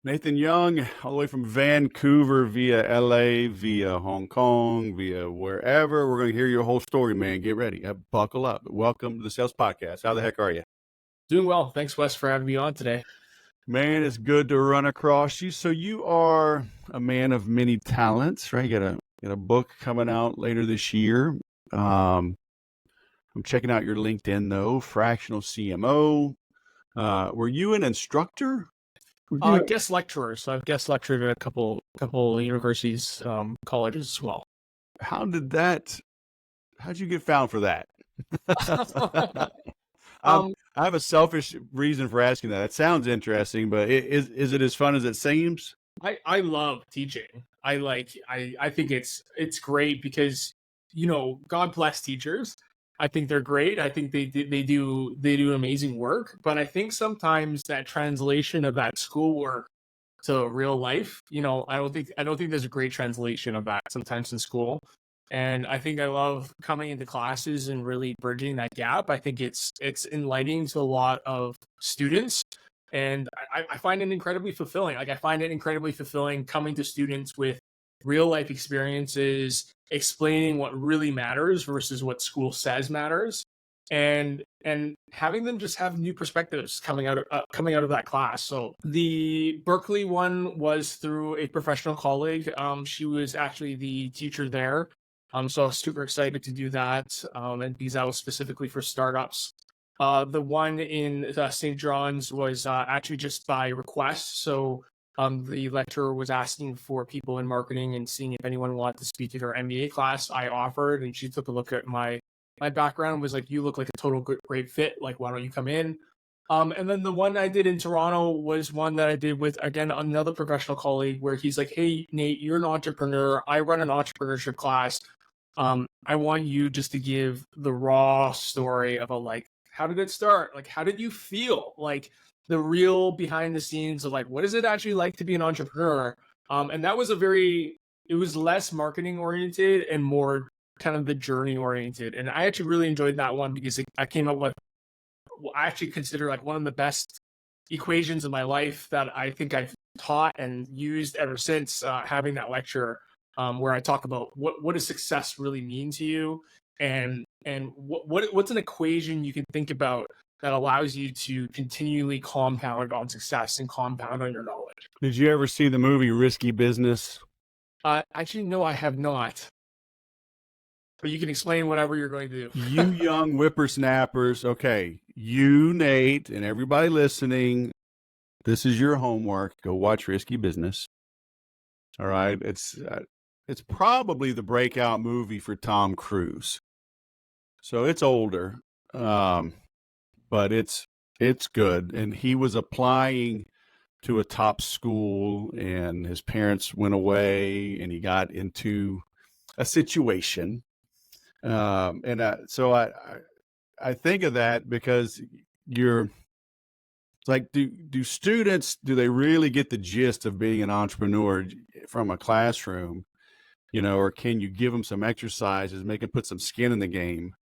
Nathan Yeung, all the way from Vancouver via LA, via Hong Kong, via wherever. We're going to hear your whole story, man. Get ready. Buckle up. Welcome to the Sales Podcast. How the heck are you? Doing well. Thanks, Wes, for having me on today. Man, it's good to run across you. So you are a man of many talents, right? You got a book coming out later this year. I'm checking out your LinkedIn though. Fractional CMO. Were you an instructor? Guest lecturer. So I've guest lectured at a couple universities, colleges as well. How'd you get found for that? um, I have a selfish reason for asking that. It sounds interesting, but is it as fun as it seems? I love teaching. I think it's great because God bless teachers. I think they're great. I think they do amazing work. But I think sometimes that translation of that schoolwork to real life, I don't think there's a great translation of that sometimes in school. And I think I love coming into classes and really bridging that gap. I think it's enlightening to a lot of students, and I find it incredibly fulfilling. Like I find it incredibly fulfilling coming to students with real life experiences, explaining what really matters versus what school says matters, and having them just have new perspectives coming out of that class. So the Berkeley one was through a professional colleague. She was actually the teacher there. So I was super excited to do that, and because that was specifically for startups. The one in St. John's was actually just by request. So the lecturer was asking for people in marketing and seeing if anyone wanted to speak to her MBA class. I offered, and she took a look at my background, was like, "You look like a total great fit. Like, why don't you come in?" And then the one I did in Toronto was one that I did with, again, another professional colleague, where he's like, "Hey, Nate, you're an entrepreneur. I run an entrepreneurship class. I want you just to give the raw story of how did it start? Like, how did you feel? Like the real behind the scenes of like, what is it actually like to be an entrepreneur?" And that was it was less marketing oriented and more kind of the journey oriented. And I actually really enjoyed that one because I came up with what I actually consider like one of the best equations in my life that I think I've taught and used ever since having that lecture, where I talk about what does success really mean to you, and what's an equation you can think about that allows you to continually compound on success and compound on your knowledge. Did you ever see the movie Risky Business? Actually, no, I have not. But you can explain whatever you're going to do. You young whippersnappers. Okay, you, Nate, and everybody listening, this is your homework. Go watch Risky Business. All right, it's probably the breakout movie for Tom Cruise. So it's older, but it's good. And he was applying to a top school, and his parents went away, and he got into a situation. So I think of that because it's like, do students, do they really get the gist of being an entrepreneur from a classroom, or can you give them some exercises, make them put some skin in the game?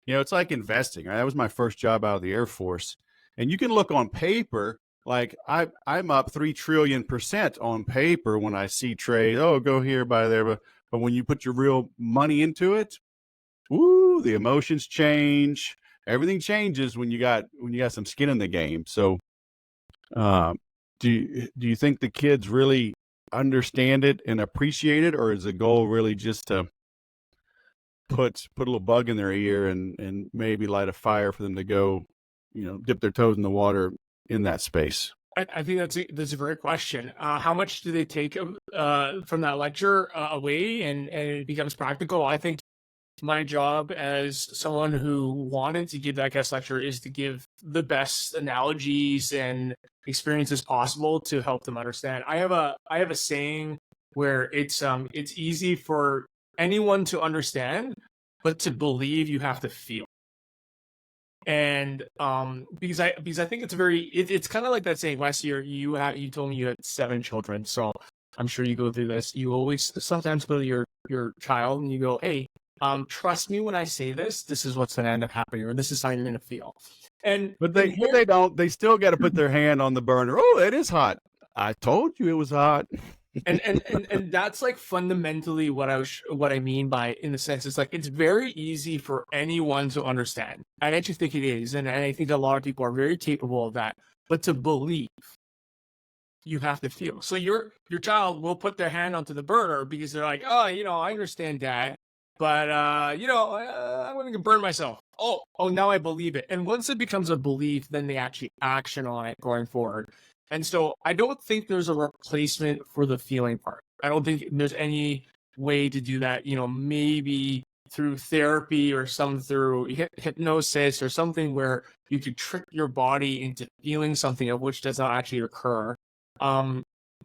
It's like investing, right? That was my first job out of the Air Force. And you can look on paper, like I'm up 3 trillion% on paper when I see trade, oh, go here, buy there. But when you put your real money into it, woo, the emotions change. Everything changes when you got some skin in the game. So do you think the kids really understand it and appreciate it, or is the goal really just to put a little bug in their ear and maybe light a fire for them to go, dip their toes in the water in that space? I think that's a great question. How much do they take from that lecture away, and it becomes practical? I think my job as someone who wanted to give that guest lecture is to give the best analogies and experiences possible to help them understand. I have a saying where it's easy for anyone to understand, but to believe you have to feel. And because I think it's kind of like that saying, Wes, you told me you had 7 children, so I'm sure you go through this. You always sometimes go to your child and you go, "Hey, trust me when I say this. This is what's going to end up happening, or this is how you're going to feel." But they don't. They still got to put their hand on the burner. Oh, it is hot. I told you it was hot. And that's like fundamentally what I mean by, in the sense, it's like it's very easy for anyone to understand. I actually think it is, and I think a lot of people are very capable of that. But to believe, you have to feel. So your child will put their hand onto the burner because they're like, oh, I understand that, but I'm going to burn myself. Oh, now I believe it. And once it becomes a belief, then they actually action on it going forward. And so I don't think there's a replacement for the feeling part. I don't think there's any way to do that. Maybe through therapy or through hypnosis or something where you could trick your body into feeling something of which does not actually occur. I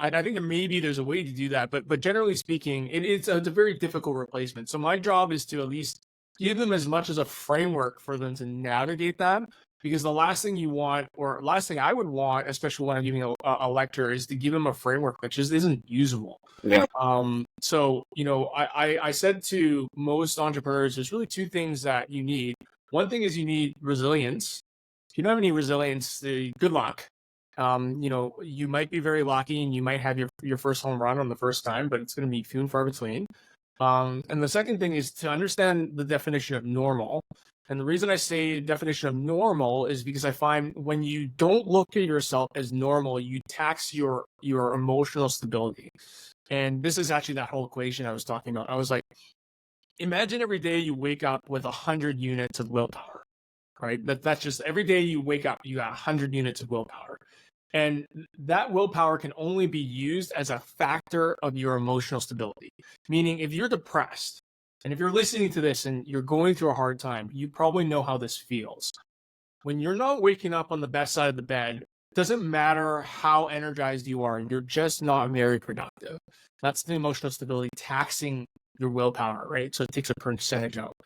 think that maybe there's a way to do that, but generally speaking, it's a very difficult replacement. So my job is to at least give them as much as a framework for them to navigate that, because the last thing you want, or last thing I would want, especially when I'm giving a lecture, is to give them a framework that just isn't usable. Yeah. So I said to most entrepreneurs, there's really two things that you need. One thing is you need resilience. If you don't have any resilience, good luck. You might be very lucky and you might have your first home run on the first time, but it's going to be few and far between. And the second thing is to understand the definition of normal. And the reason I say definition of normal is because I find when you don't look at yourself as normal, you tax your emotional stability. And this is actually that whole equation I was talking about. I was like, imagine every day you wake up with 100 units of willpower, right? That's just every day you wake up, you got 100 units of willpower. And that willpower can only be used as a factor of your emotional stability. Meaning, if you're depressed, and if you're listening to this and you're going through a hard time, you probably know how this feels. When you're not waking up on the best side of the bed, it doesn't matter how energized you are, you're just not very productive. That's the emotional stability taxing your willpower, right? So it takes a percentage out.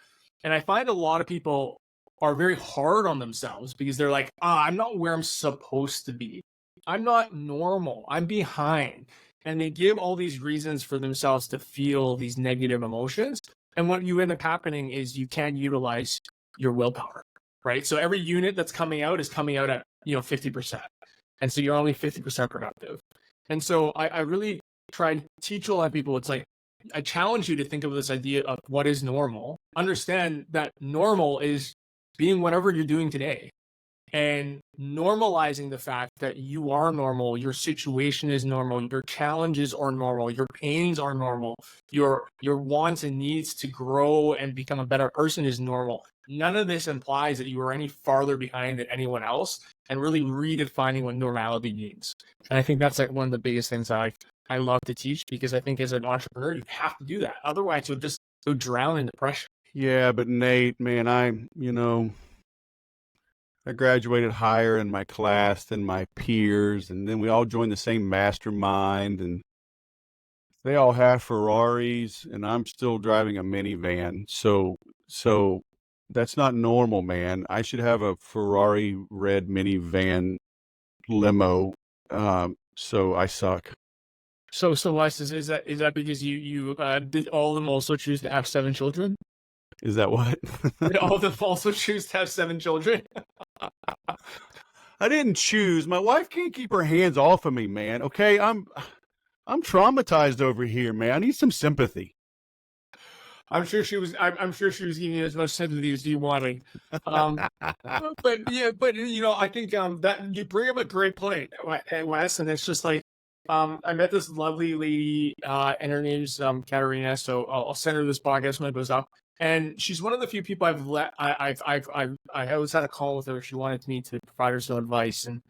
And I find a lot of people are very hard on themselves because they're like, I'm not where I'm supposed to be. I'm not normal. I'm behind. And they give all these reasons for themselves to feel these negative emotions. And what you end up happening is you can't utilize your willpower, right? So every unit that's coming out is coming out at 50%. And so you're only 50% productive. And so I really try and teach a lot of people. It's like, I challenge you to think of this idea of what is normal. Understand that normal is being whatever you're doing today, and normalizing the fact that you are normal, your situation is normal, your challenges are normal, your pains are normal, your wants and needs to grow and become a better person is normal. None of this implies that you are any farther behind than anyone else, and really redefining what normality means. And I think that's like one of the biggest things I love to teach, because I think as an entrepreneur, you have to do that. Otherwise, you'll just go drown in depression. Yeah, but Nate, man, I graduated higher in my class than my peers, and then we all joined the same mastermind, and they all have Ferraris, and I'm still driving a minivan. So that's not normal, man. I should have a Ferrari red minivan limo. So I suck. So Wes, is that because you did all of them also choose to have 7 children? Is that what? Did all of them also choose to have 7 children? I didn't choose. My wife can't keep her hands off of me, man. Okay, I'm traumatized over here, man. I need some sympathy. I'm sure she was giving you as much sympathy as you wanted. But I think that you bring up a great point, Wes, and it's just like, I met this lovely lady, and her name's Katarina. So I'll send her this podcast when it goes up. And she's one of the few people I always had a call with her. She wanted me to provide her some advice, and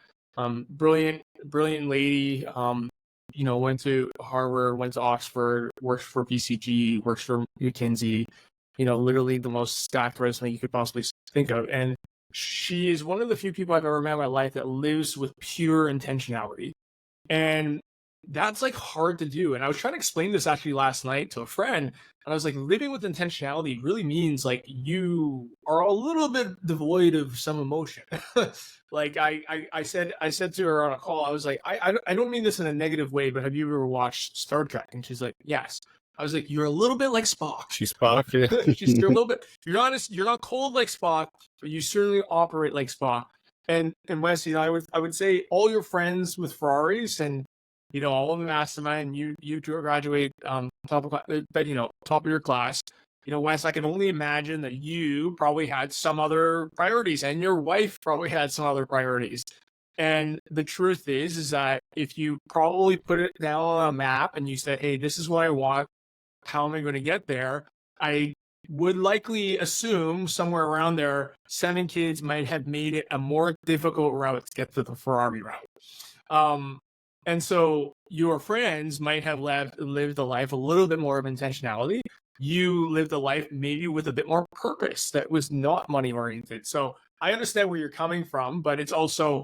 brilliant lady. Went to Harvard, went to Oxford, works for BCG, works for McKinsey. Literally the most stacked resume you could possibly think of. And she is one of the few people I've ever met in my life that lives with pure intentionality. And that's like hard to do. And I was trying to explain this actually last night to a friend. And I was like, living with intentionality really means like you are a little bit devoid of some emotion. Like I said to her on a call, I was like, I don't mean this in a negative way, but have you ever watched Star Trek? And she's like, yes. I was like, you're a little bit like Spock. She's Spock. You're a little bit, you're not cold like Spock, but you certainly operate like Spock. And Wes, I would say all your friends with Ferraris and all of the mastermind, you graduate top of top of your class. Wes, I can only imagine that you probably had some other priorities, and your wife probably had some other priorities. And the truth is that if you probably put it down on a map and you said, hey, this is what I want, how am I going to get there? I would likely assume somewhere around there, 7 kids might have made it a more difficult route to get to the Ferrari route. And so your friends might have lived a life a little bit more of intentionality. You lived a life maybe with a bit more purpose that was not money oriented. So I understand where you're coming from, but it's also,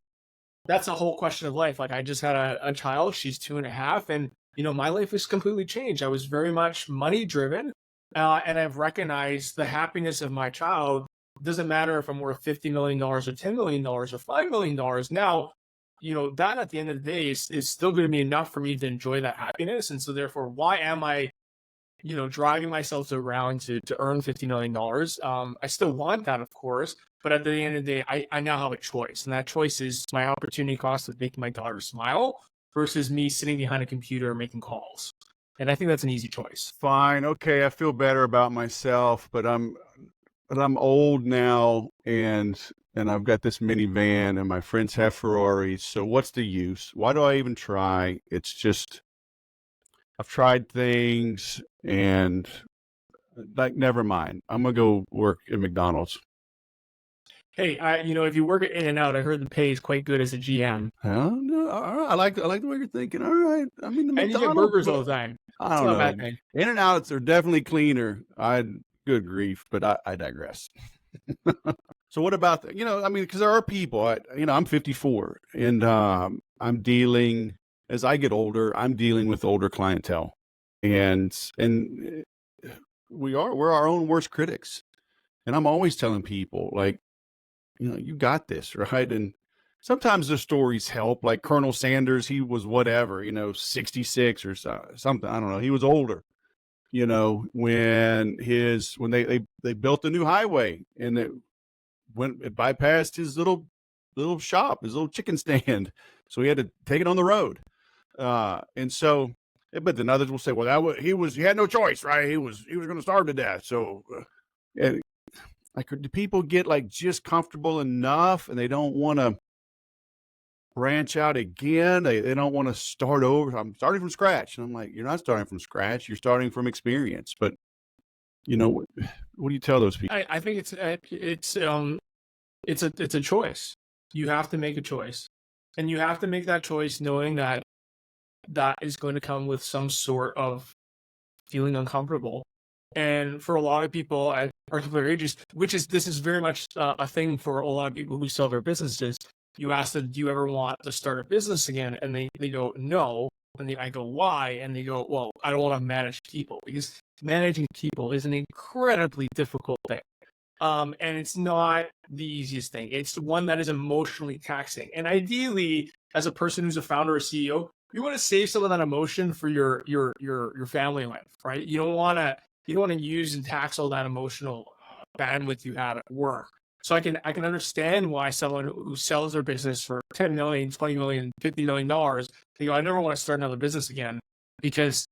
that's a whole question of life. Like, I just had a child, she's 2.5, and my life has completely changed. I was very much money driven, and I've recognized the happiness of my child. Doesn't matter if I'm worth $50 million or $10 million or $5 million. Now, that at the end of the day is still going to be enough for me to enjoy that happiness. And so therefore, why am I driving myself around to earn $50 million? I still want that, of course, but at the end of the day, I now have a choice, and that choice is my opportunity cost of making my daughter smile versus me sitting behind a computer making calls. And I think that's an easy choice. Fine. Okay. I feel better about myself, but I'm old now, and I've got this minivan, and my friends have Ferraris. So what's the use? Why do I even try? It's just, I've tried things, and like, never mind. I'm gonna go work at McDonald's. Hey, if you work at In-N-Out, I heard the pay is quite good as a GM. Oh, no, all right. I like the way you're thinking. All right. I mean, the And you get McDonald's, burgers all the time. I It's don't not a bad know. thing. In-N-Outs are definitely cleaner. Good grief, but I digress. So what about because there are people. I'm 54, and I'm dealing, as I get older, I'm dealing with older clientele, and we're our own worst critics. And I'm always telling people, like, you got this, right? And sometimes the stories help. Like Colonel Sanders, he was whatever, 66 or something. I don't know. He was older, when they built a new highway, and it bypassed his little shop, his little chicken stand. So he had to take it on the road. And so, but then others will say, well, he had no choice, right? He was going to starve to death. So, and like, do people get like just comfortable enough, and they don't want to branch out again? They don't want to start over. I'm starting from scratch. And I'm like, you're not starting from scratch. You're starting from experience. But what do you tell those people? I think it's a choice. You have to make a choice, and you have to make that choice knowing that is going to come with some sort of feeling uncomfortable. And for a lot of people at particular ages, this is very much a thing for a lot of people who sell their businesses. You ask them, do you ever want to start a business again? And they go, no. And I go, why? And they go, well, I don't want to manage people, because managing people is an incredibly difficult thing. And it's not the easiest thing. It's the one that is emotionally taxing. And ideally, as a person who's a founder or CEO, you want to save some of that emotion for your family life, right? You don't want to use and tax all that emotional bandwidth you had at work. So I can understand why someone who sells their business for $10 million, $20 million, $50 million, they go, I never want to start another business again, because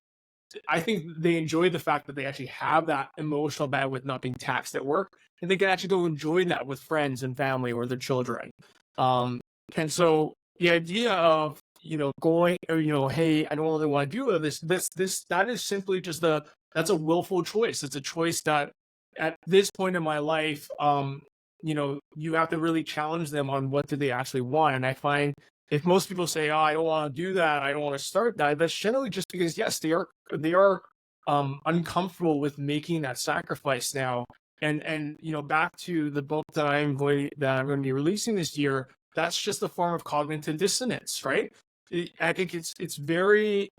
I think they enjoy the fact that they actually have that emotional bandwidth not being taxed at work, and they can actually go enjoy that with friends and family or their children. And so the idea of going, or hey, I don't really want to do this. That is simply just that's a willful choice. It's a choice that at this point in my life, you have to really challenge them on what do they actually want. And I find if most people say, oh, I don't want to do that, I don't want to start that, that's generally just because, yes, they are uncomfortable with making that sacrifice now. And back to the book that I'm going to be releasing this year, that's just a form of cognitive dissonance, right? I think it's very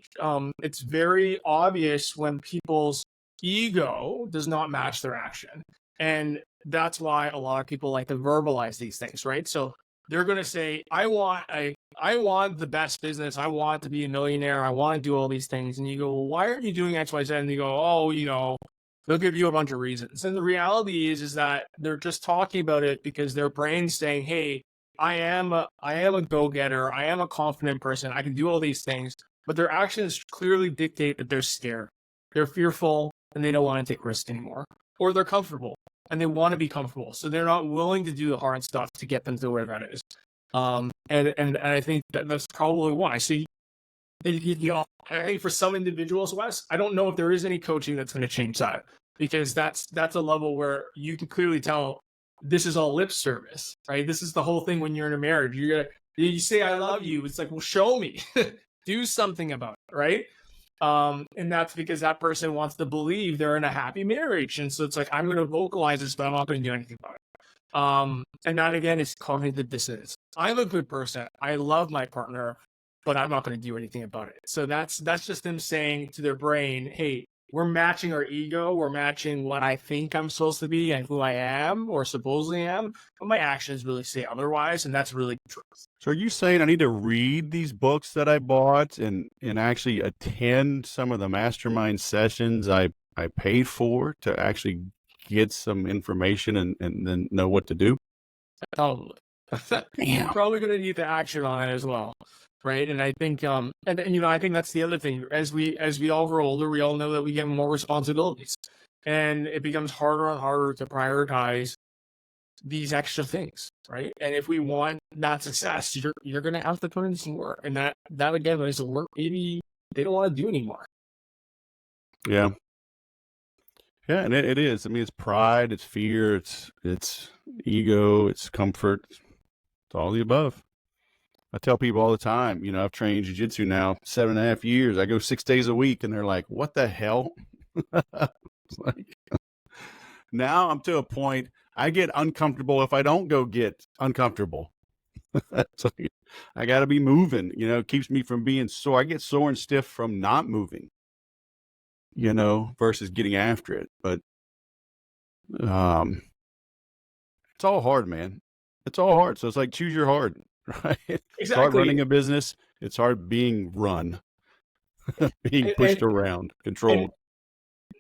obvious when people's ego does not match their action. And that's why a lot of people like to verbalize these things, right? So they're going to say, I want the best business. I want to be a millionaire. I want to do all these things. And you go, well, why aren't you doing X, Y, Z? And they go, oh, they'll give you a bunch of reasons. And the reality is that they're just talking about it because their brain's saying, hey, I am a go-getter. I am a confident person. I can do all these things, but their actions clearly dictate that they're scared. They're fearful and they don't want to take risks anymore. Or they're comfortable and they want to be comfortable. So they're not willing to do the hard stuff to get them to where that is. And I think that's probably why. So hey, for some individuals, Wes, I don't know if there is any coaching that's going to change that, because that's a level where you can clearly tell this is all lip service, right? This is the whole thing when you're in a marriage. You say I love you. It's like, well, show me, do something about it, right? And that's because that person wants to believe they're in a happy marriage, and so it's like, I'm going to vocalize this, but I'm not going to do anything about it. And that again is cognitive dissonance. I'm a good person. I love my partner, but I'm not going to do anything about it. So that's just them saying to their brain, hey, we're matching our ego. We're matching what I think I'm supposed to be and who I am or supposedly am, but my actions really say otherwise, and that's really the truth. So are you saying I need to read these books that I bought and actually attend some of the mastermind sessions I paid for to actually get some information and then know what to do? Probably. You're probably going to need to action on it as well. Right. And I think, and I think that's the other thing. As we all grow older, we all know that we get more responsibilities, and it becomes harder and harder to prioritize these extra things. Right. And if we want that success, you're going to have to put in some work, and that again is a work maybe they don't want to do anymore. Yeah. Yeah. And it is. I mean, it's pride, it's fear, it's ego, it's comfort, it's all the above. I tell people all the time, I've trained jiu-jitsu now 7.5 years. I go 6 days a week, and they're like, what the hell? It's like, now I'm to a point, I get uncomfortable if I don't go get uncomfortable. So I got to be moving, it keeps me from being sore. I get sore and stiff from not moving, versus getting after it. But it's all hard, man. It's all hard. So it's like, choose your hard. Right. Exactly. It's hard running a business. It's hard being run, being pushed around, controlled.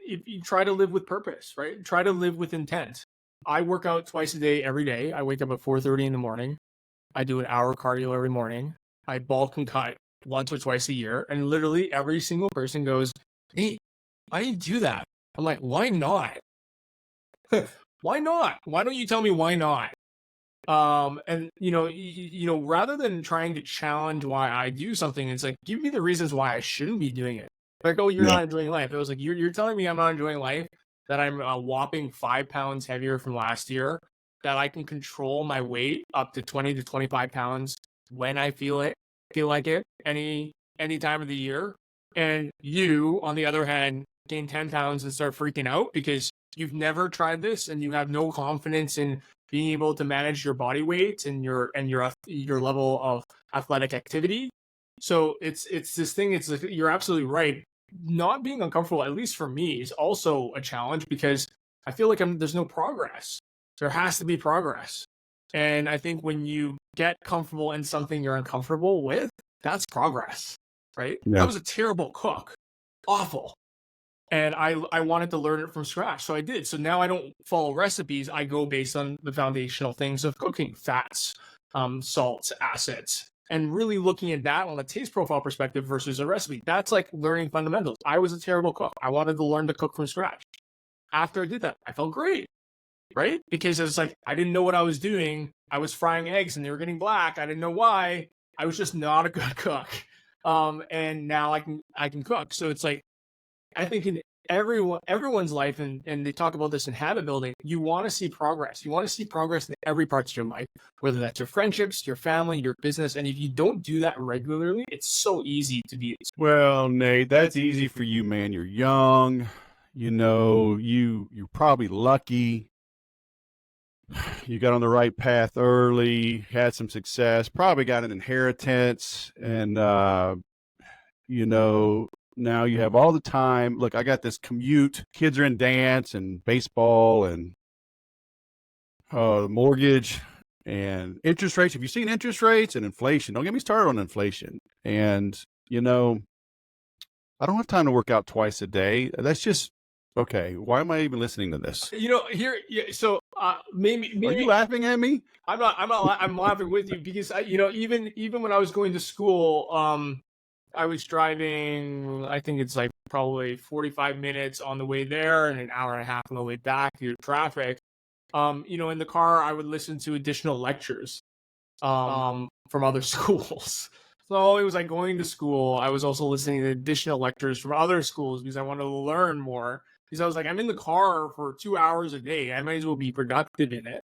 If you try to live with purpose, right? Try to live with intent. I work out twice a day, every day. I wake up at 4:30 in the morning. I do an hour cardio every morning. I bulk and cut once or twice a year. And literally every single person goes, hey, why do you do that? I'm like, why not? Why not? Why don't you tell me why not? And rather than trying to challenge why I do something, it's like, give me the reasons why I shouldn't be doing it. Like, oh, you're not enjoying life. It was like, you're telling me I'm not enjoying life, that I'm a whopping 5 pounds heavier from last year, that I can control my weight up to 20 to 25 pounds when I feel like it, any time of the year. And you, on the other hand, gain 10 pounds and start freaking out because you've never tried this and you have no confidence in being able to manage your body weight and your level of athletic activity. So it's this thing. It's like, you're absolutely right. Not being uncomfortable, at least for me, is also a challenge because I feel like there's no progress. There has to be progress. And I think when you get comfortable in something you're uncomfortable with, that's progress, right? Yeah. I was a terrible cook, awful. And I wanted to learn it from scratch. So I did. So now I don't follow recipes. I go based on the foundational things of cooking: fats, salts, acids, and really looking at that on a taste profile perspective versus a recipe. That's like learning fundamentals. I was a terrible cook. I wanted to learn to cook from scratch. After I did that, I felt great, right? Because it's like, I didn't know what I was doing. I was frying eggs and they were getting black. I didn't know why. I was just not a good cook. And now I can cook. So it's like, I think in everyone's life, and they talk about this in habit building, you want to see progress. You want to see progress in every part of your life, whether that's your friendships, your family, your business. And if you don't do that regularly, it's so easy to be. Well, Nate, that's easy for you, man. You're young, you're probably lucky. You got on the right path early, had some success, probably got an inheritance, and now you have all the time. Look, I got this commute. Kids are in dance and baseball and mortgage and interest rates. Have you seen interest rates and inflation? Don't get me started on inflation. And, I don't have time to work out twice a day. That's just, okay, why am I even listening to this? So Maybe Are you laughing at me? I'm laughing with you because even when I was going to school, I was driving. I think it's like probably 45 minutes on the way there and an hour and a half on the way back due to traffic. In the car, I would listen to additional lectures from other schools. So it was like going to school. I was also listening to additional lectures from other schools because I wanted to learn more. Because I was like, I'm in the car for 2 hours a day. I might as well be productive in it.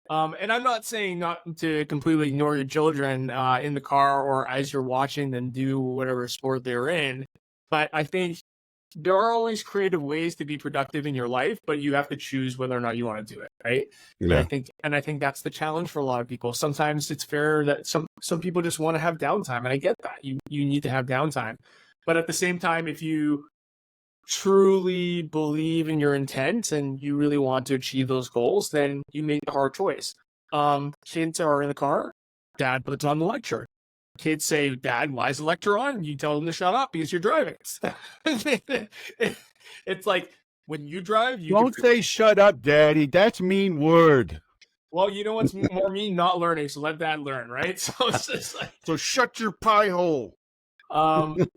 And I'm not saying not to completely ignore your children in the car or as you're watching them do whatever sport they're in. But I think there are always creative ways to be productive in your life, but you have to choose whether or not you want to do it, right? Yeah. And I think that's the challenge for a lot of people. Sometimes it's fair that some people just want to have downtime, and I get that. You need to have downtime. But at the same time, if you truly believe in your intent and you really want to achieve those goals, then you make the hard choice. Kids are in the car, dad puts on the lecture. Kids say, Dad, why is the lecture on? You tell them to shut up because you're driving. It's like when you drive, Don't say shut up, Daddy. That's a mean word. Well, you know what's more mean? Not learning, so let Dad learn, right? So it's just like, so shut your pie hole. And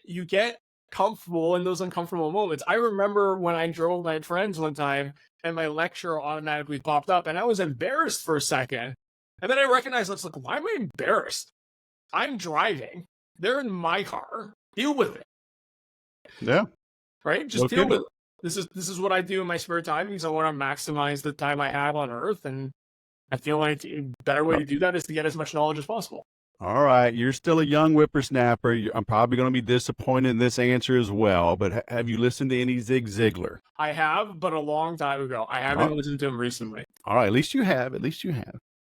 you get comfortable in those uncomfortable moments. I remember when I drove my friends one time and my lecture automatically popped up and I was embarrassed for a second. And then I recognized, it's like, why am I embarrassed? I'm driving. They're in my car. Deal with it. Yeah. Right? Just deal with it. This is what I do in my spare time because I want to maximize the time I have on Earth. And I feel like a better way to do that is to get as much knowledge as possible. All right. You're still a young whippersnapper. I'm probably going to be disappointed in this answer as well. But have you listened to any Zig Ziglar? I have, but a long time ago. I haven't listened to him recently. All right. At least you have.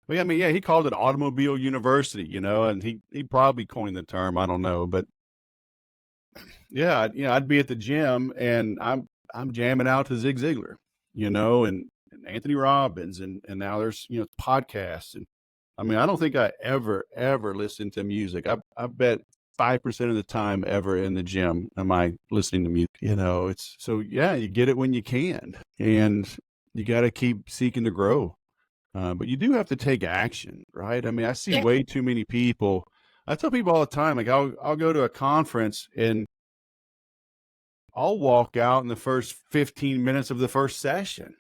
Well, I mean, yeah, he called it Automobile University, and he probably coined the term. I don't know. But yeah, I'd be at the gym and I'm jamming out to Zig Ziglar, and Anthony Robbins. And now there's, podcasts. And I mean, I don't think I ever listened to music. I bet 5% of the time ever in the gym am I listening to music. It's so, yeah, you get it when you can, and you got to keep seeking to grow. But you do have to take action, right? I mean, I see way too many people. I tell people all the time, like I'll go to a conference and I'll walk out in the first 15 minutes of the first session.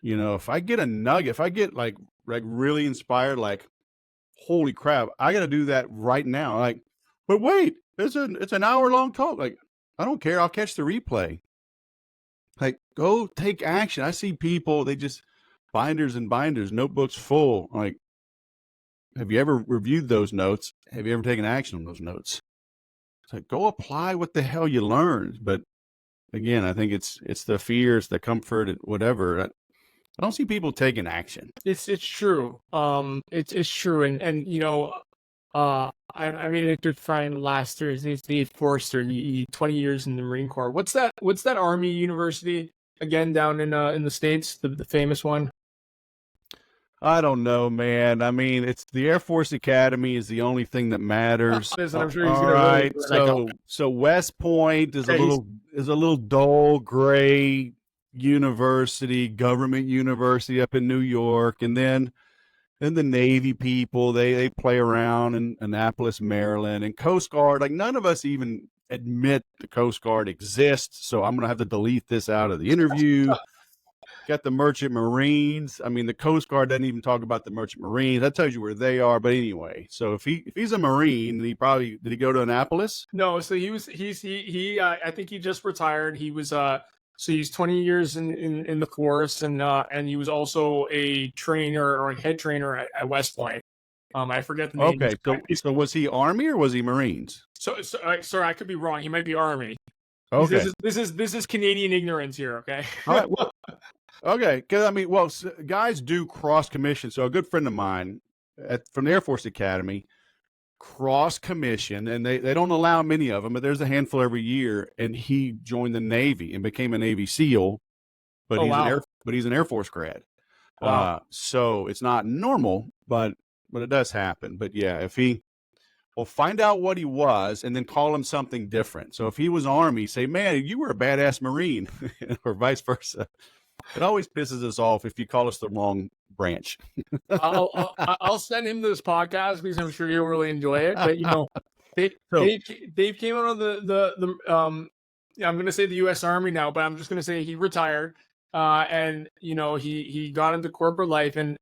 If I get a nugget, if I get like really inspired, like, holy crap, I got to do that right now. Like, but wait, it's an hour-long talk. Like, I don't care. I'll catch the replay. Like, go take action. I see people, they just binders and binders, notebooks full. Like, have you ever reviewed those notes? Have you ever taken action on those notes? It's like, go apply what the hell you learned. But again, I think it's the fears, the comfort, whatever. I don't see people taking action. It's true. It's true. And I made a good friend last year. His name's Dave Forster. He 20 years in the Marine Corps. What's that Army university again down in the States? The famous one. I don't know, man. I mean, it's the Air Force Academy is the only thing that matters. I'm sure he's all right. So West Point is a little dull, gray university, government university up in New York, and then the Navy people they play around in Annapolis, Maryland, and Coast Guard. Like, none of us even admit the Coast Guard exists. So I'm gonna have to delete this out of the interview. Got the Merchant Marines. I mean, the Coast Guard doesn't even talk about the Merchant Marines. That tells you where they are. But anyway, so if he's a Marine, did he go to Annapolis? No, so I think he just retired. He was so he's 20 years in the force, and he was also a trainer or a head trainer at West Point. I forget the name. Okay, so was he Army or was he Marines? So sorry, I could be wrong. He might be Army. Okay, this is Canadian ignorance here. Okay. All right. Well, okay, because I mean, guys do cross commission. So a good friend of mine from the Air Force Academy cross commission, and they don't allow many of them, but there's a handful every year. And he joined the Navy and became a Navy SEAL, but he's an Air Force grad. Wow. So it's not normal, but it does happen. But yeah, if he Well, find out what he was and then call him something different. So if he was Army, say, man, you were a badass Marine, or vice versa. It always pisses us off if you call us the wrong branch. I'll send him this podcast because I'm sure he'll really enjoy it. But So- Dave came out of I'm going to say the U.S. Army now, but I'm just going to say he retired. And he got into corporate life, and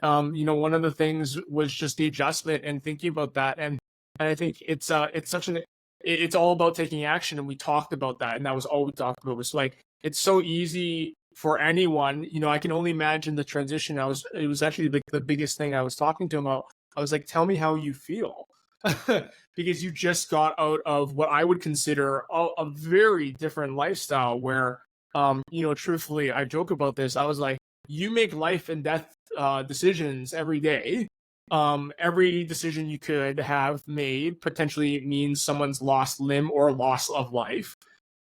one of the things was just the adjustment and thinking about that, and I think it's all about taking action, and we talked about that, and that was all we talked about. Was like, it's so easy for anyone. I can only imagine the transition. It was actually like the biggest thing I was talking to him about. I was like, tell me how you feel. Because you just got out of what I would consider a very different lifestyle where, truthfully, I joke about this. I was like, you make life and death decisions every day. Every decision you could have made potentially means someone's lost limb or loss of life.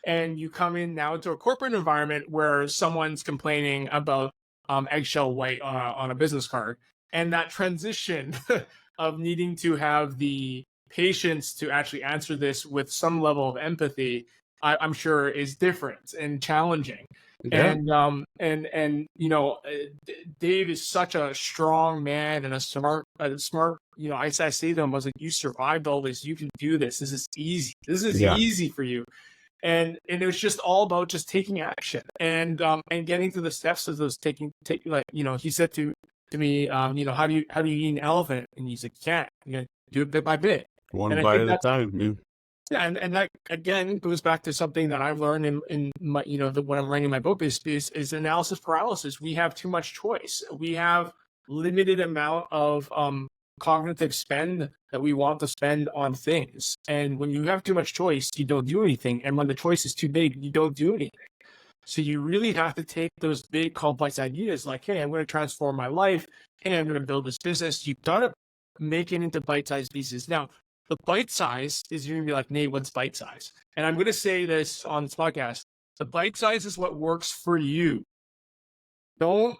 And you come in now to a corporate environment where someone's complaining about eggshell white on a business card. And that transition of needing to have the patience to actually answer this with some level of empathy, I'm sure is different and challenging. Yeah. Dave is such a strong man and a smart, I say to him, I was like, you survived all this. You can do this. This is easy. This is easy for you. And it was just all about just taking action and getting through the steps of those he said to me, how do you eat an elephant? And he's like, you can't. You gotta do it bit by bit. One bite at a time. Yeah, and that again goes back to something that I've learned in my, when I'm writing my book is analysis paralysis. We have too much choice. We have limited amount of cognitive spend that we want to spend on things. And when you have too much choice, you don't do anything. And when the choice is too big, you don't do anything. So you really have to take those big complex ideas like, hey, I'm going to transform my life. Hey, I'm going to build this business. You've got to make it into bite-sized pieces. Now, the bite size is you're going to be like, Nate, what's bite size? And I'm going to say this on this podcast. The bite size is what works for you. Don't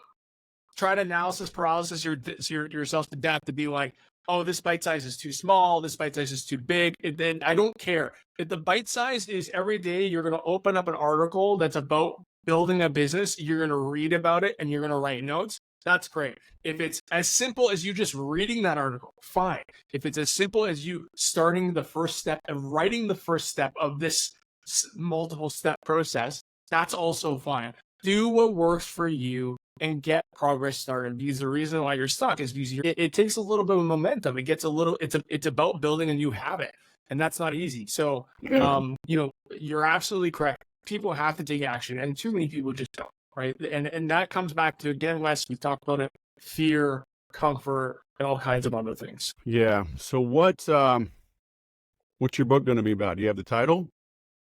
try to analysis paralysis yourself to death to be like, oh, this bite size is too small. This bite size is too big. And then I don't care. If the bite size is every day, you're going to open up an article that's about building a business. You're going to read about it and you're going to write notes. That's great. If it's as simple as you just reading that article, fine. If it's as simple as you starting the first step and writing the first step of this multiple step process, that's also fine. Do what works for you and get progress started, because the reason why you're stuck is because it takes a little bit of momentum. It gets it's about building a new habit, and that's not easy. So, you're absolutely correct. People have to take action, and too many people just don't. Right. And that comes back to, again, Wes, we've talked about it, fear, comfort, and all kinds of other things. Yeah. So what's your book going to be about? Do you have the title?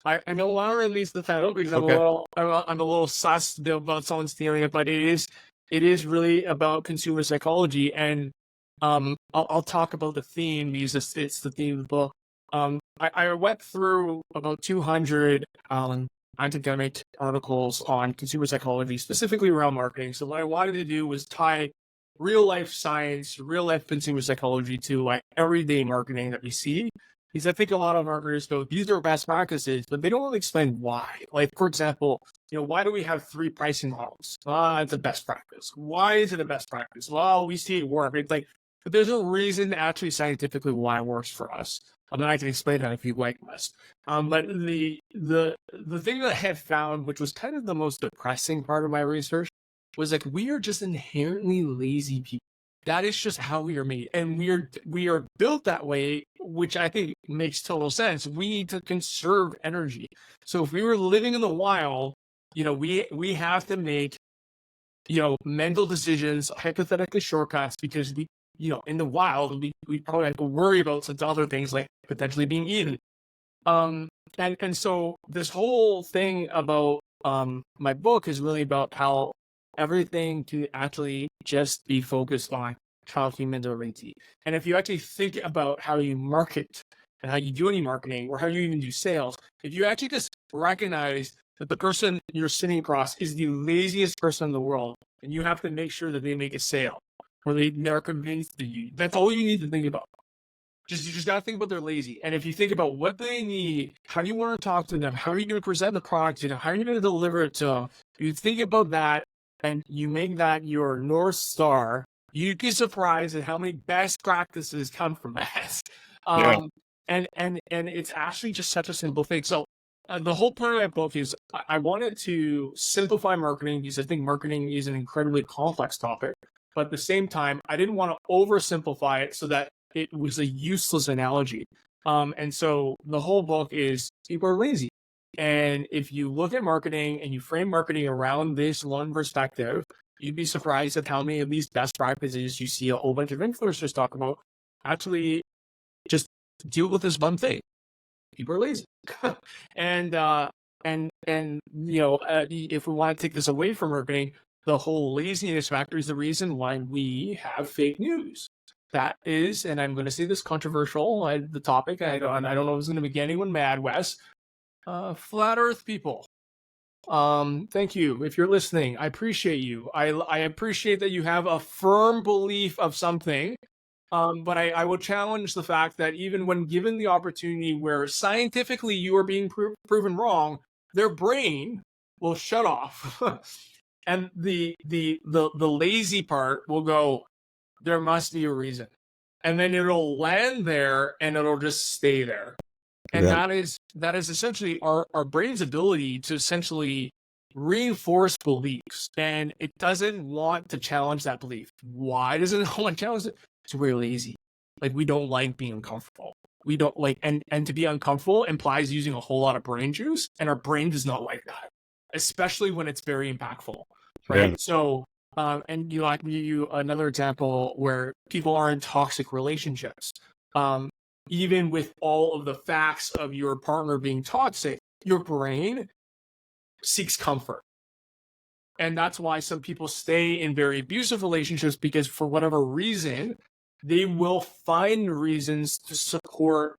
I don't want to release the title because I'm a little sus about someone stealing it, but it is really about consumer psychology. And I'll talk about the theme because it's the theme of the book. I went through about 200 academic articles on consumer psychology, specifically around marketing. So what I wanted to do was tie real life science, real life consumer psychology to like everyday marketing that we see. Because I think a lot of marketers go, these are best practices, but they don't really explain why. Like, for example, why do we have 3 pricing models? It's a best practice. Why is it a best practice? Well, we see it work. It's like, but there's no reason actually scientifically why it works for us. And then I can explain that if you like, Wes. But the thing that I had found, which was kind of the most depressing part of my research, was like, we are just inherently lazy people. That is just how we are made. And we are built that way, which I think makes total sense. We need to conserve energy. So if we were living in the wild, we have to make, mental decisions, hypothetically shortcuts, because we, in the wild, we probably have to worry about some other things like potentially being eaten. And so this whole thing about my book is really about how everything to actually just be focused on normality. And if you actually think about how you market and how you do any marketing or how you even do sales, if you actually just recognize that the person you're sitting across is the laziest person in the world, and you have to make sure that they make a sale or they're convinced that that's all you need to think about. You just got to think about they're lazy. And if you think about what they need, how do you want to talk to them? How are you going to present the product to them? How are you going to deliver it to them? You think about that and you make that your North Star, you'd be surprised at how many best practices come from that. Yeah. And it's actually just such a simple thing. So the whole point of my book is I wanted to simplify marketing because I think marketing is an incredibly complex topic. But at the same time, I didn't want to oversimplify it so that it was a useless analogy. And so the whole book is people are lazy. And if you look at marketing and you frame marketing around this one perspective, you'd be surprised at how many of these best practices you see a whole bunch of influencers talk about actually just deal with this one thing. People are lazy. and if we want to take this away from marketing, the whole laziness factor is the reason why we have fake news. That is, and I'm going to say this controversial, the topic. I don't know if it's going to make anyone mad, Wes. Flat Earth people. Thank you. If you're listening, I appreciate you. I appreciate that you have a firm belief of something. But I will challenge the fact that even when given the opportunity where scientifically you are being proven wrong, their brain will shut off. And the lazy part will go, there must be a reason. And then it'll land there and it'll just stay there. And Yeah. that is essentially our brain's ability to essentially reinforce beliefs. And it doesn't want to challenge that belief. Why doesn't it want to challenge it? Because we're lazy. Like, we don't like being uncomfortable. We don't like, and to be uncomfortable implies using a whole lot of brain juice, and our brain does not like that, especially when it's very impactful, right? Yeah. So, and you another example where people are in toxic relationships. Even with all of the facts of your partner being toxic, your brain seeks comfort. And that's why some people stay in very abusive relationships, because for whatever reason, they will find reasons to support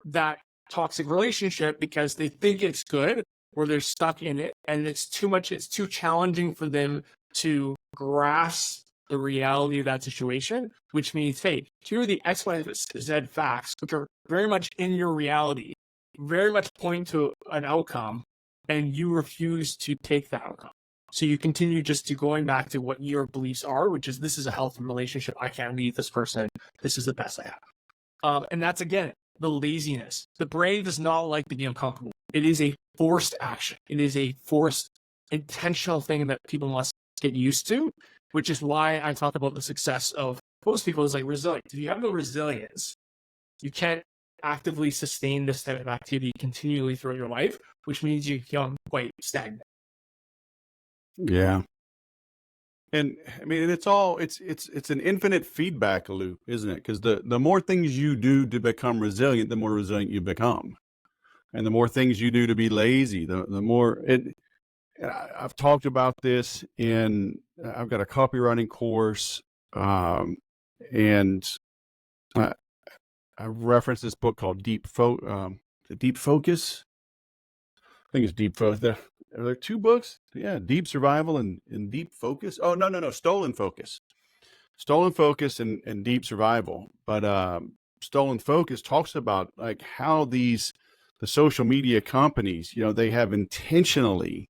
that toxic relationship because they think it's good or they're stuck in it and it's too much, it's too challenging for them to grasp the reality of that situation, which means, hey, here are the X, Y, Z facts, which are very much in your reality, very much point to an outcome, and you refuse to take that outcome. So you continue just to going back to what your beliefs are, which is, this is a healthy relationship. I can't leave this person. This is the best I have. And that's, again, the laziness. The brain does not like to be uncomfortable. It is a forced action. It is a forced, intentional thing that people must get used to, which is why I talk about the success of most people is like resilience. If you have no resilience, you can't actively sustain this type of activity continually throughout your life, which means you become quite stagnant. Yeah. And I mean, it's an infinite feedback loop, isn't it? Because the more things you do to become resilient, the more resilient you become. And the more things you do to be lazy, the more it. I've talked about this I've got a copywriting course, and I referenced this book called Deep Focus. I think it's Deep Focus. Are there two books? Yeah, Deep Survival and Deep Focus. Oh, no, Stolen Focus. Stolen Focus and Deep Survival. But Stolen Focus talks about like how the social media companies, they have intentionally,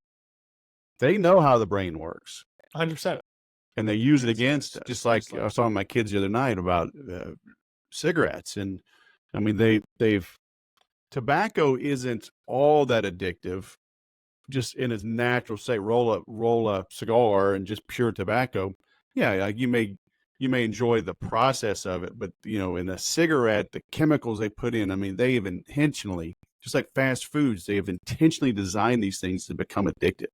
they know how the brain works. 100%. And they use it against us. Just like I was talking to my kids the other night about cigarettes. And I mean, tobacco isn't all that addictive, just in its natural state. Roll a cigar and just pure tobacco. Yeah, like you may enjoy the process of it, but in a cigarette, the chemicals they put in, I mean, they have intentionally, just like fast foods, they have intentionally designed these things to become addictive.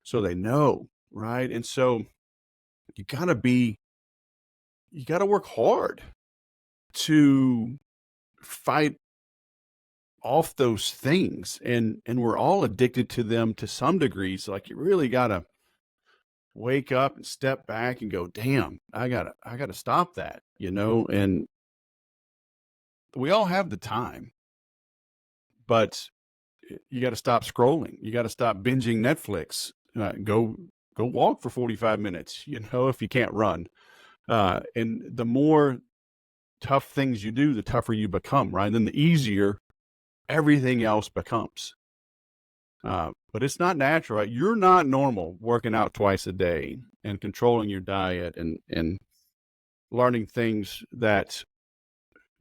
So they know, right? And so you gotta work hard to fight off those things, and we're all addicted to them to some degree. So like, you really gotta wake up and step back and go, damn, I gotta stop that, and we all have the time, but you got to stop scrolling. You got to stop binging Netflix. Go walk for 45 minutes, if you can't run. And the more tough things you do, the tougher you become, right? And then the easier everything else becomes. But it's not natural, right? You're not normal working out twice a day and controlling your diet and learning things that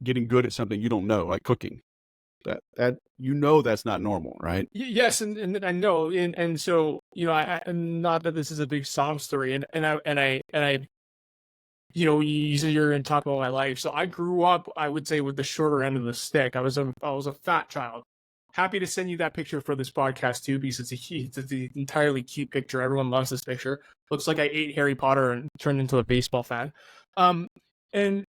getting good at something you don't know, like cooking. That that's not normal, right? Yes, and I know, and so and not that this is a big sob story, and I you said you're in talk about my life. So I grew up, I would say, with the shorter end of the stick. I was a fat child. Happy to send you that picture for this podcast too, because it's an entirely cute picture. Everyone loves this picture. Looks like I ate Harry Potter and turned into a baseball fan. And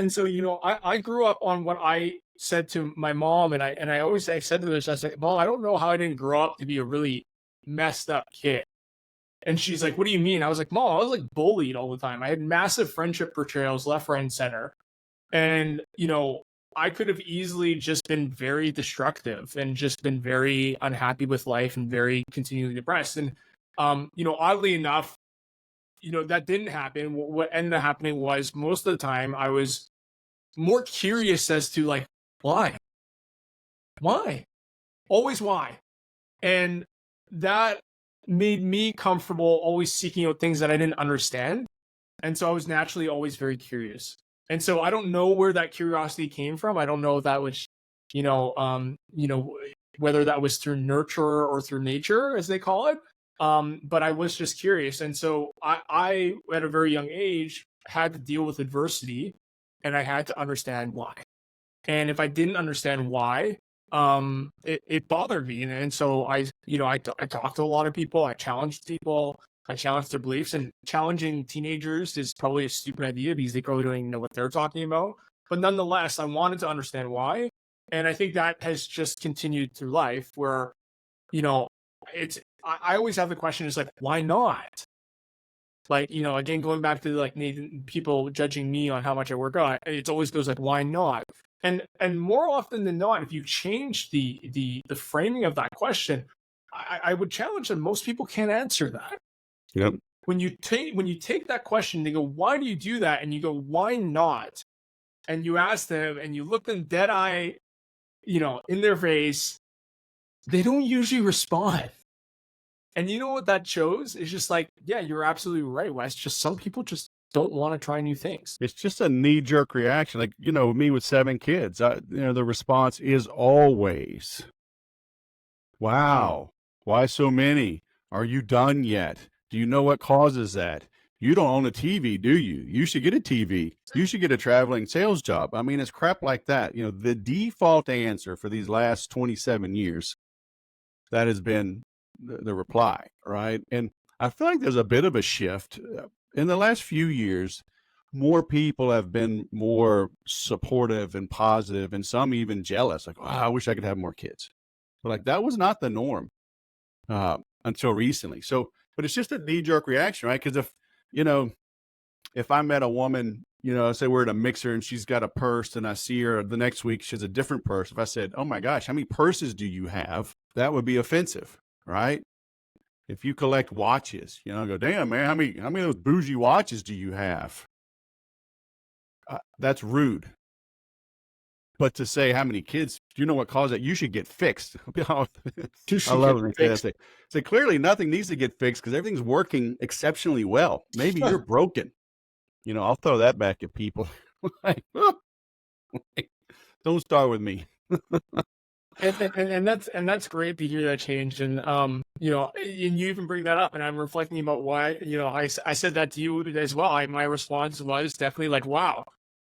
so I grew up on what I said to my mom, and I said to her, I said, Mom, I don't know how I didn't grow up to be a really messed up kid. And she's like, what do you mean? I was like, Mom, I was like bullied all the time. I had massive friendship betrayals left, right, and center. And, I could have easily just been very destructive and just been very unhappy with life and very continually depressed. And, oddly enough, that didn't happen. What ended up happening was most of the time I was more curious as to like, why? Always why? And that made me comfortable always seeking out things that I didn't understand. And so I was naturally always very curious. And so I don't know where that curiosity came from. I don't know if that was, whether that was through nurture or through nature, as they call it. But I was just curious. And so I, at a very young age, had to deal with adversity, and I had to understand why. And if I didn't understand why, it bothered me. And so I talked to a lot of people. I challenged people. I challenged their beliefs, and challenging teenagers is probably a stupid idea because they probably don't even know what they're talking about. But nonetheless, I wanted to understand why. And I think that has just continued through life where, I always have the question is like, why not? Like, again, going back to like Nathan, people judging me on how much I work out, it always goes like, why not? And more often than not, if you change the framing of that question, I would challenge that most people can't answer that. Yep. When you take that question, they go, why do you do that? And you go, why not? And you ask them and you look them dead eye, in their face, they don't usually respond. And you know what that shows? It's just like, yeah, you're absolutely right, Wes. Just some people just don't want to try new things. It's just a knee-jerk reaction. Like, me with 7 kids, the response is always, wow, why so many? Are you done yet? Do you know what causes that? You don't own a TV, do you? You should get a TV. You should get a traveling sales job. I mean, it's crap like that. The default answer for these last 27 years, that has been the reply, right? And I feel like there's a bit of a shift. In the last few years, more people have been more supportive and positive, and some even jealous. Like, wow, I wish I could have more kids. But like, that was not the norm until recently. So, but it's just a knee-jerk reaction, right? Because if I met a woman, say we're at a mixer and she's got a purse, and I see her the next week, she has a different purse. If I said, oh my gosh, how many purses do you have? That would be offensive, right? If you collect watches, I go, damn, man, how many of those bougie watches do you have? That's rude. But to say how many kids, do you know what caused that? You should get fixed. I love it. Say clearly nothing needs to get fixed because everything's working exceptionally well. Maybe you're broken. I'll throw that back at people. Don't start with me. And that's great to hear that change. And and you even bring that up, and I'm reflecting about why I said that to you as well. My response was definitely like, wow.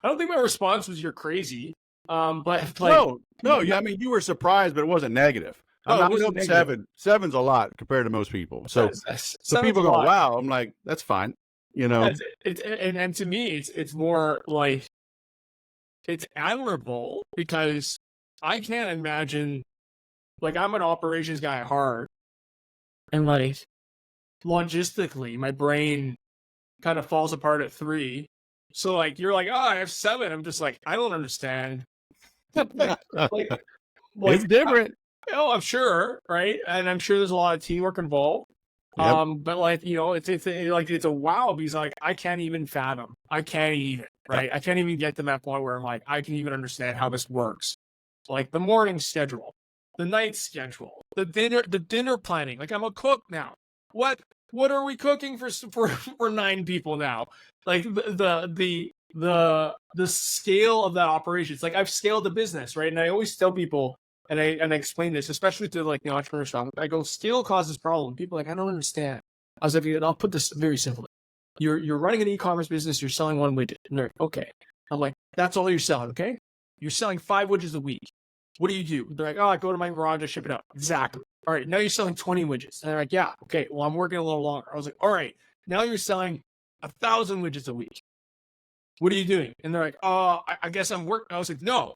I don't think my response was you're crazy. But like, no. Yeah, I mean, you were surprised, but it wasn't negative. I'm not 7. 7's a lot compared to most people. So people go, wow. I'm like, that's fine. And to me, it's more like it's admirable because I can't imagine, like, I'm an operations guy at heart, and like logistically, my brain kind of falls apart at 3. So like, you're like, oh, I have 7. I'm just like, I don't understand. It's different. I'm sure, right? And I'm sure there's a lot of teamwork involved. Yep. But like, it's a wow because like I can't even fathom. I can't even. right? I can't even get to that point where I'm like, I can even understand how this works. Like the morning schedule, the night schedule, the dinner planning. Like I'm a cook now. What are we cooking for 9 people now? Like the scale of that operation. It's like I've scaled the business, right? And I always tell people, and I explain this, especially to like the entrepreneur shop. I go, scale causes problem. People are like, I don't understand. I was like, I'll put this very simply. You're running an e-commerce business. You're selling one widget. And they're like, okay. I'm like, that's all you're selling, okay? You're selling 5 widgets a week. What do? They're like, oh, I go to my garage, I ship it out. Exactly. All right, now you're selling 20 widgets. And they're like, yeah, okay, well, I'm working a little longer. I was like, all right, now you're selling 1,000 widgets a week. What are you doing? And they're like, oh, I guess I'm working. I was like, no,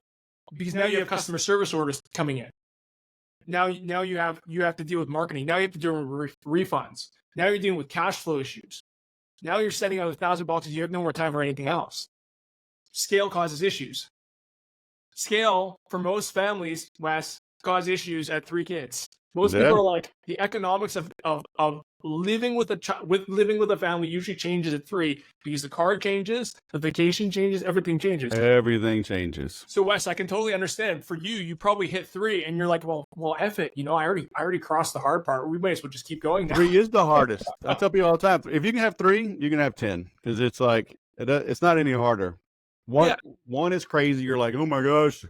because now you have customer service orders coming in. Now you have to deal with marketing. Now you have to deal with refunds. Now you're dealing with cash flow issues. Now you're sending out 1,000 boxes. You have no more time for anything else. Scale causes issues. Scale for most families, Wes, cause issues at 3 kids. Most people are like, the economics of living with a family usually changes at 3 because the car changes, the vacation changes, everything changes. Everything changes. So Wes, I can totally understand. For you probably hit 3 and you're like, well, F it. I already crossed the hard part. We might as well just keep going now. 3 is the hardest. I tell people all the time, if you can have 3, you can have 10 because it's like, it's not any harder. One is crazy. You're like, oh my gosh,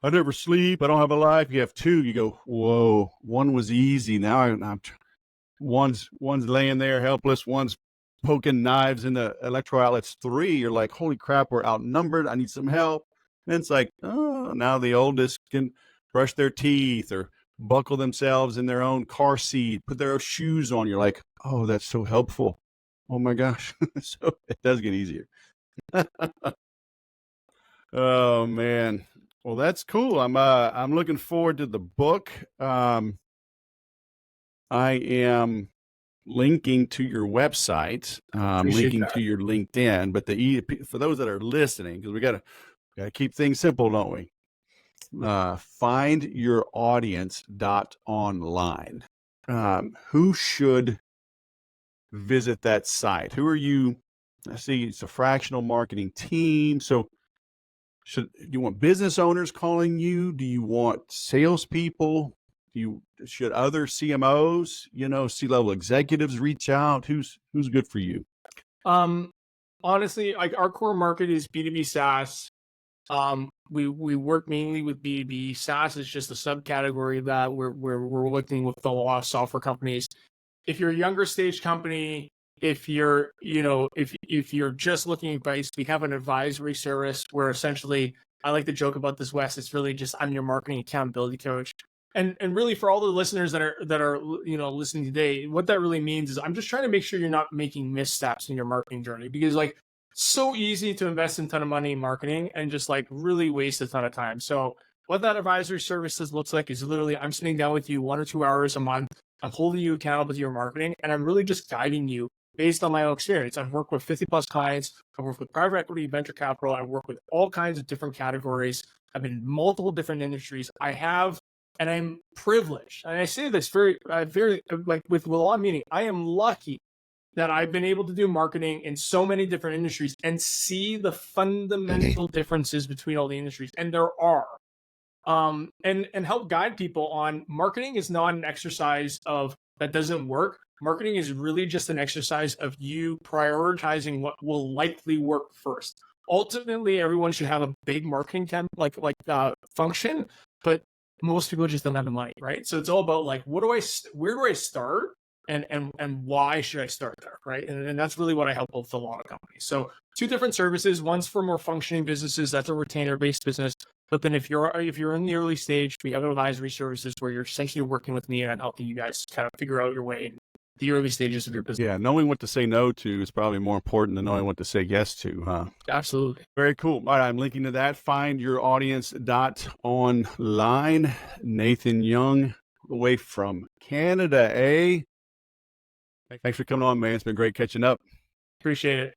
I never sleep. I don't have a life. You have 2. You go, whoa. 1 was easy. Now I'm one's laying there helpless. One's poking knives in the electro outlets. 3, you're like, holy crap, we're outnumbered. I need some help. And it's like, oh, now the oldest can brush their teeth or buckle themselves in their own car seat, put their own shoes on. You're like, oh, that's so helpful. Oh my gosh. So it does get easier. Oh man. Well, that's cool. I'm looking forward to the book. I am linking to your website, linking to your LinkedIn, but for those that are listening, because we gotta keep things simple, don't we? Findyouraudience.online. Who should visit that site? Who are you? I see it's a fractional marketing team. So do you want business owners calling you? Do you want salespeople? Should other CMOs, C-level executives reach out? Who's good for you? Honestly, like our core market is B2B SaaS. We work mainly with B2B. SaaS is just a subcategory that we're working with a lot of software companies. If you're a younger stage company, if you're just looking at advice, we have an advisory service where essentially, I like to joke about this, Wes. It's really just, I'm your marketing accountability coach. And really for all the listeners that are listening today, what that really means is I'm just trying to make sure you're not making missteps in your marketing journey, because like so easy to invest a ton of money in marketing and just like really waste a ton of time. So what that advisory services looks like is literally I'm sitting down with you 1 or 2 hours a month. I'm holding you accountable to your marketing, and I'm really just guiding you based on my own experience. I've worked with 50 plus clients. I've worked with private equity, venture capital. I've worked with all kinds of different categories. I've been in multiple different industries. And I'm privileged. And I say this very like with a lot of meaning. I am lucky that I've been able to do marketing in so many different industries and see the fundamental differences between all the industries. And there are. And help guide people on marketing is not an exercise of that doesn't work. Marketing is really just an exercise of you prioritizing what will likely work first. Ultimately, everyone should have a big marketing function, but most people just don't have the money, right? So it's all about like, where do I start, and why should I start there, right? And that's really what I help with a lot of companies. So 2 different services. One's for more functioning businesses. That's a retainer-based business. But then if you're in the early stage, we have advisory services where you're essentially working with me and helping you guys kind of figure out your way in the early stages of your business. Yeah, knowing what to say no to is probably more important than knowing what to say yes to, huh? Absolutely. Very cool. All right, I'm linking to that. Findyouraudience.online. Nathan Yeung, away from Canada, eh? Thanks for coming on, man. It's been great catching up. Appreciate it.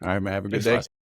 All right, man. Have a good Thanks, day.